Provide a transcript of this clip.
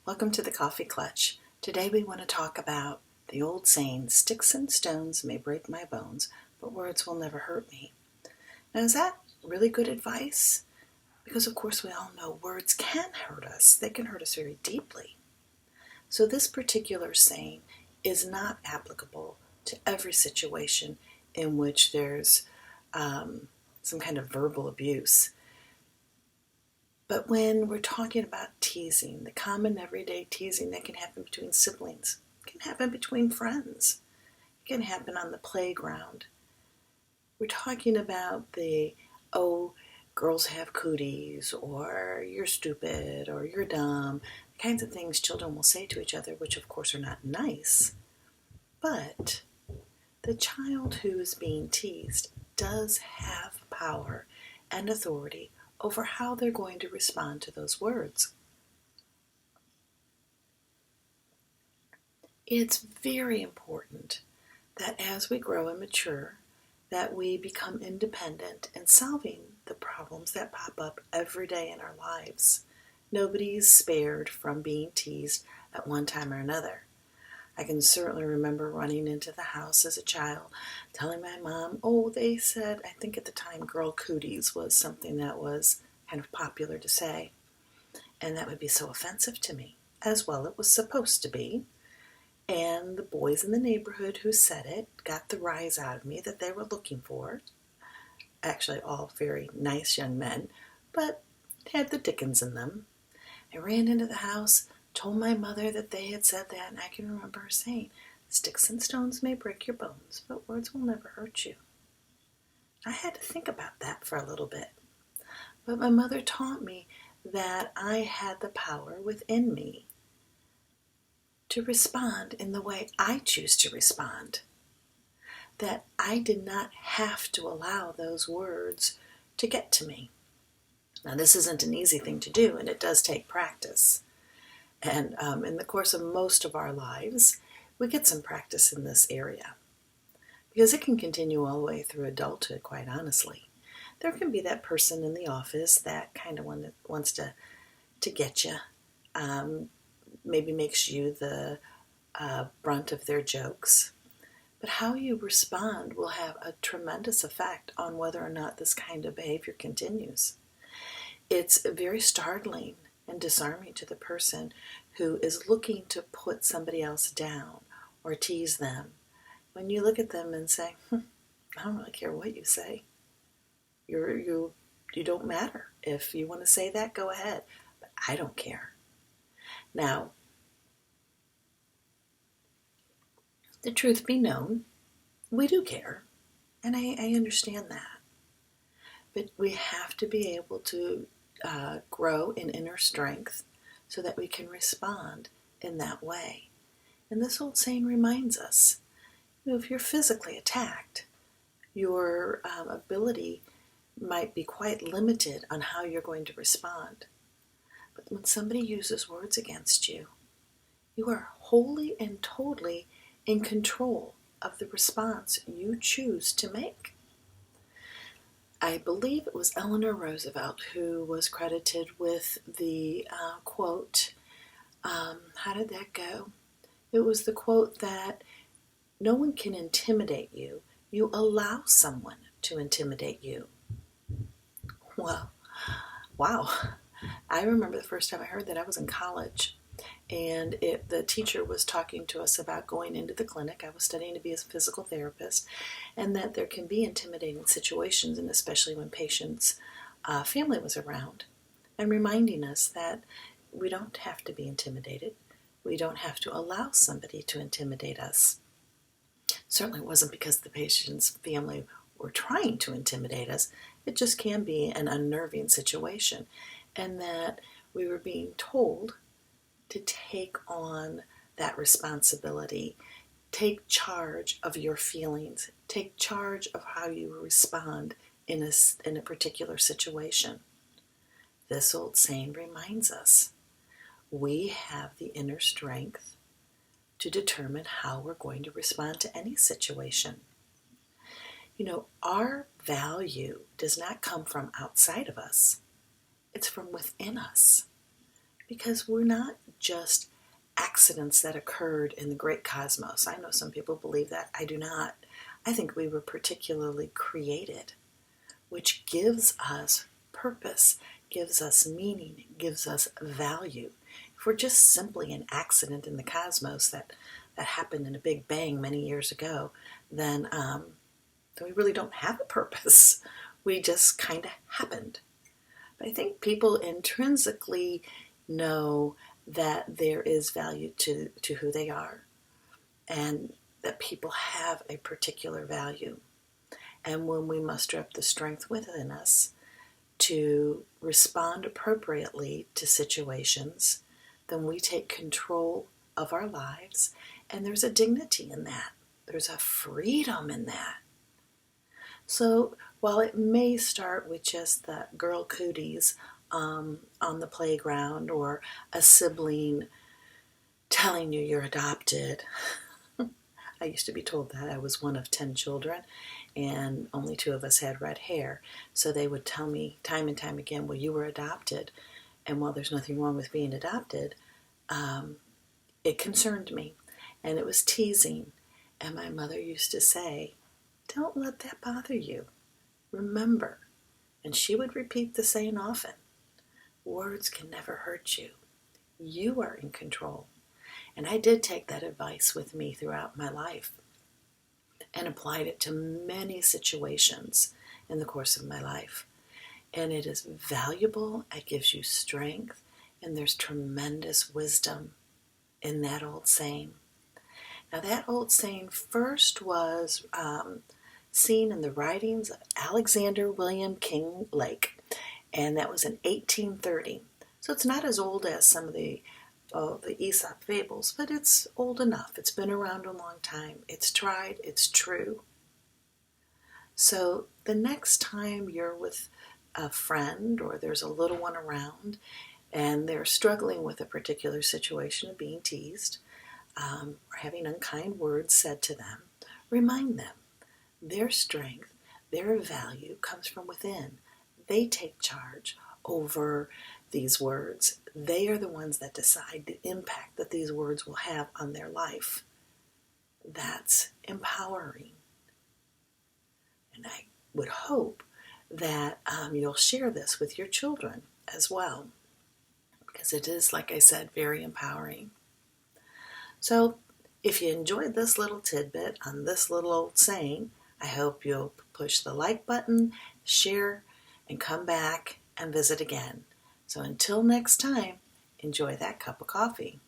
Welcome to the Coffee Clutch. Today we want to talk about the old saying, sticks and stones may break my bones, but words will never hurt me. Now, is that really good advice? Because of course we all know words can hurt us. They can hurt us very deeply. So this particular saying is not applicable to every situation in which there's some kind of verbal abuse. But when we're talking about teasing, the common everyday teasing that can happen between siblings, it can happen between friends, it can happen on the playground. We're talking about girls have cooties, or you're stupid, or you're dumb, the kinds of things children will say to each other, which of course are not nice. But the child who is being teased does have power and authority over how they're going to respond to those words. It's very important that as we grow and mature, that we become independent in solving the problems that pop up every day in our lives. Nobody's spared from being teased at one time or another. I can certainly remember running into the house as a child, telling my mom, they said, I think at the time, girl cooties was something that was kind of popular to say. And that would be so offensive to me. As well, it was supposed to be. And the boys in the neighborhood who said it got the rise out of me that they were looking for. Actually, all very nice young men, but had the dickens in them. I ran into the house, told my mother that they had said that, and I can remember her saying, sticks and stones may break your bones, but words will never hurt you. I had to think about that for a little bit. But my mother taught me that I had the power within me to respond in the way I choose to respond. That I did not have to allow those words to get to me. Now, this isn't an easy thing to do, and it does take practice. And in the course of most of our lives, we get some practice in this area. Because it can continue all the way through adulthood, quite honestly. There can be that person in the office that kind of wants to get you, maybe makes you the brunt of their jokes. But how you respond will have a tremendous effect on whether or not this kind of behavior continues. It's very startling and disarming to the person who is looking to put somebody else down or tease them. When you look at them and say, I don't really care what you say. You don't matter. If you want to say that, go ahead. But I don't care. Now, the truth be known, we do care. And I understand that. But we have to be able to grow in inner strength so that we can respond in that way. And this old saying reminds us, if you're physically attacked, your ability might be quite limited on how you're going to respond. But when somebody uses words against you, you are wholly and totally in control of the response you choose to make. I believe it was Eleanor Roosevelt who was credited with the quote, how did that go? It was the quote that no one can intimidate you. You allow someone to intimidate you. Well, wow. I remember the first time I heard that I was in college. And the teacher was talking to us about going into the clinic. I was studying to be a physical therapist, and that there can be intimidating situations, and especially when patients' family was around, and reminding us that we don't have to be intimidated. We don't have to allow somebody to intimidate us. Certainly wasn't because the patient's family were trying to intimidate us. It just can be an unnerving situation, and that we were being told to take on that responsibility, take charge of your feelings, take charge of how you respond in a particular situation. This old saying reminds us we have the inner strength to determine how we're going to respond to any situation. Our value does not come from outside of us. It's from within us. because we're not just accidents that occurred in the great cosmos. I know some people believe that. I do not. I think we were particularly created, which gives us purpose, gives us meaning, gives us value. If we're just simply an accident in the cosmos that happened in a big bang many years ago, then we really don't have a purpose. We just kind of happened. But I think people intrinsically know that there is value to who they are, and that people have a particular value. And when we muster up the strength within us to respond appropriately to situations, then we take control of our lives, and there's a dignity in that. There's a freedom in that. So while it may start with just the girl cooties on the playground, or a sibling telling you you're adopted. I used to be told that. I was one of 10 children, and only 2 of us had red hair. So they would tell me time and time again, well, you were adopted. And while there's nothing wrong with being adopted, it concerned me. And it was teasing. And my mother used to say, don't let that bother you. Remember. And she would repeat the saying often. Words can never hurt you. You are in control. And I did take that advice with me throughout my life and applied it to many situations in the course of my life. And it is valuable, it gives you strength, and there's tremendous wisdom in that old saying. Now, that old saying first was seen in the writings of Alexander William King Lake, and that was in 1830. So it's not as old as some of the Aesop fables, but it's old enough. It's been around a long time. It's tried. It's true. So the next time you're with a friend, or there's a little one around and they're struggling with a particular situation of being teased, or having unkind words said to them, remind them their strength, their value comes from within. They take charge over these words. They are the ones that decide the impact that these words will have on their life. That's empowering. And I would hope that you'll share this with your children as well, because it is, like I said, very empowering. So if you enjoyed this little tidbit on this little old saying, I hope you'll push the like button, share, and come back and visit again. So until next time, enjoy that cup of coffee.